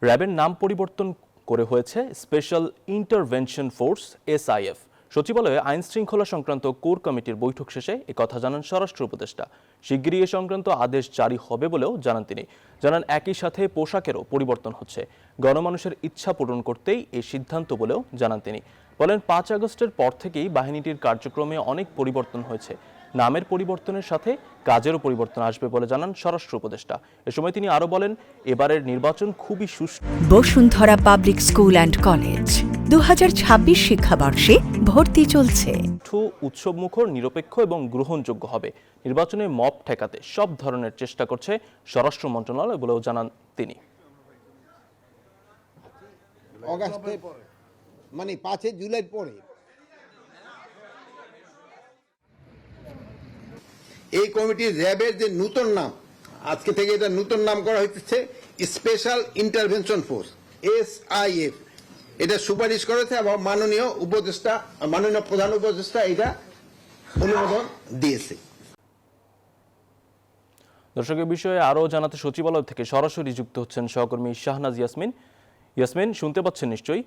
র্যাবের নাম পরিবর্তন করে হয়েছে স্পেশাল ইন্টারভেনশন ফোর্স SIF। সচিবালয়ে আইন শৃঙ্খলা সংক্রান্ত কোর কমিটির বৈঠক শেষে একথা জানান স্বরাষ্ট্র উপদেষ্টা। শিগগিরই এ সংক্রান্ত আদেশ জারি হবে বলেও জানান তিনি। জানান একই সাথে পোশাকেরও পরিবর্তন হচ্ছে। গণমানুষের ইচ্ছা পূরণ করতেই এই সিদ্ধান্ত বলেও জানান তিনি। বলেন 5 আগস্টের পর থেকেই বাহিনীটির কার্যক্রমে অনেক পরিবর্তন হয়েছে। নামের পরিবর্তনের সাথে কাজেরও পরিবর্তন আসবে বলে জানান স্বরাষ্ট্র উপদেষ্টা। এ সময় তিনি আরো বলেন, এবারের নির্বাচন খুবই সুষ্ঠু। Bashundhara public school and college 2026 শিক্ষাবর্ষে ভর্তি চলছে। উৎসবমুখর, নিরপেক্ষ এবং গ্রহণযোগ্য হবে। নির্বাচনে মব ঠেকাতে সব ধরনের চেষ্টা করছে স্বরাষ্ট্র মন্ত্রণালয় বলেও জানান তিনি। অগাস্টে মানে 5 জুলাই পরে এই কমিটির র্যাবের যে নতুন নাম, আজকে থেকে এটা নতুন নাম করা হচ্ছে স্পেশাল ইন্টারভেনশন ফোর্স SIF। এটা সুপারিশ করেছে এবং মাননীয় প্রধান উপদেষ্টা এটা অনুমোদন দিয়েছে। দর্শকের বিষয়ে আরও জানাতে সচিবালয় থেকে সরাসরি যুক্ত হচ্ছেন সহকর্মী শাহনাজ ইয়াসমিন। ইয়াসমিন, শুনতে পাচ্ছেন নিশ্চয়ই।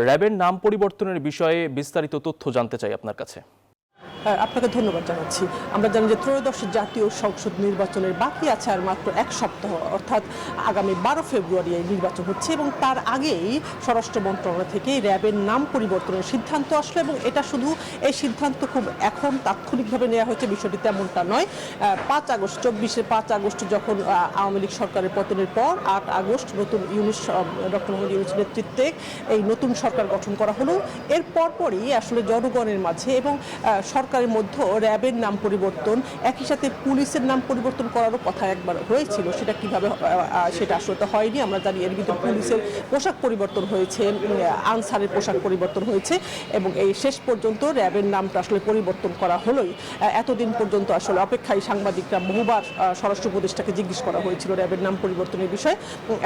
র্যাবের নাম পরিবর্তনের বিষয়ে বিস্তারিত তথ্য জানতে চাই আপনার কাছে। আপনাকে ধন্যবাদ জানাচ্ছি। আমরা জানি যে ত্রয়োদশ জাতীয় সংসদ নির্বাচনের বাকি আছে আর মাত্র এক সপ্তাহ, অর্থাৎ আগামী 12 ফেব্রুয়ারি এই নির্বাচন হচ্ছে এবং তার আগেই স্বরাষ্ট্র মন্ত্রণালয় থেকে র্যাবের নাম পরিবর্তনের সিদ্ধান্ত আসলো এবং এটা শুধু এই সিদ্ধান্ত খুব এখন তাৎক্ষণিকভাবে নেওয়া হয়েছে বিষয়টি তেমনটা নয়। 5 আগস্ট যখন আওয়ামী লীগ সরকারের পতনের পর 8 আগস্ট নতুন ডক্টর মোহাম্মদ ইউনূসের নেতৃত্বে এই নতুন সরকার গঠন করা হলো। এর পরপরই আসলে জনগণের মাঝে এবং সরকারের মধ্যে র্যাবের নাম পরিবর্তন, একই সাথে পুলিশের নাম পরিবর্তন করারও কথা একবার হয়েছিল। সেটা কিভাবে সেটা আসলে তো হয়নি। আমরা জানি এর ভিতরে পুলিশের পোশাক পরিবর্তন হয়েছে, আনসারের পোশাক পরিবর্তন হয়েছে এবং এই শেষ পর্যন্ত র্যাবের নামটা আসলে পরিবর্তন করা হলোই। এতদিন পর্যন্ত আসলে অপেক্ষায় সাংবাদিকরা বহুবার স্বরাষ্ট্র উপদেষ্টাকে জিজ্ঞেস করা হয়েছিল র্যাবের নাম পরিবর্তনের বিষয়ে,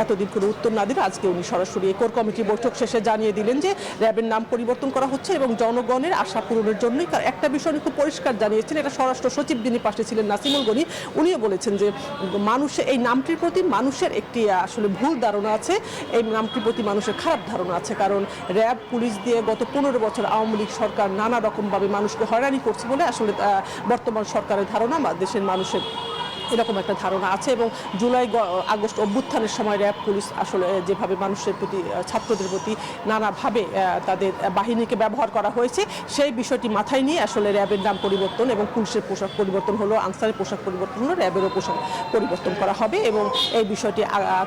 এতদিন কোনো উত্তর না দিলে আজকে উনি সরাসরি কোর কমিটি বৈঠক শেষে জানিয়ে দিলেন যে র্যাবের নাম পরিবর্তন করা হচ্ছে এবং জনগণের আশা পূরণের জন্যই। একটা বিষয় খুব পরিষ্কার জানিয়েছেন, এটা স্বরাষ্ট্র সচিব যিনি পাশে ছিলেন নাসিমুল গনি, উনিও বলেছেন যে মানুষের এই নামটির প্রতি মানুষের একটি আসলে ভুল ধারণা আছে, এই নামটির প্রতি মানুষের খারাপ ধারণা আছে। কারণ র্যাব পুলিশ দিয়ে গত 15 বছর আওয়ামী লীগ সরকার নানা রকমভাবে মানুষকে হয়রানি করছে বলে আসলে বর্তমান সরকারের ধারণা বা দেশের মানুষের এরকম একটা ধারণা আছে। এবং জুলাই আগস্ট অভ্যুত্থানের সময় র্যাব পুলিশ আসলে যেভাবে মানুষের প্রতি, ছাত্রদের প্রতি নানাভাবে তাদের বাহিনীকে ব্যবহার করা হয়েছে, সেই বিষয়টি মাথায় নিয়ে আসলে র্যাবের নাম পরিবর্তন এবং পুলিশের পোশাক পরিবর্তন হলো, আনসারের পোশাক পরিবর্তন হলো, র্যাবেরও পোশাক পরিবর্তন করা হবে এবং এই বিষয়টি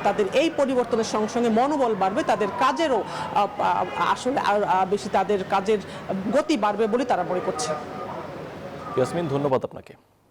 তাদের এই পরিবর্তনের সঙ্গে সঙ্গে মনোবল বাড়বে, তাদের কাজেরও আসলে বেশি তাদের কাজের গতি বাড়বে বলে তারা মনে করছে। ইয়াসমিন, ধন্যবাদ আপনাকে।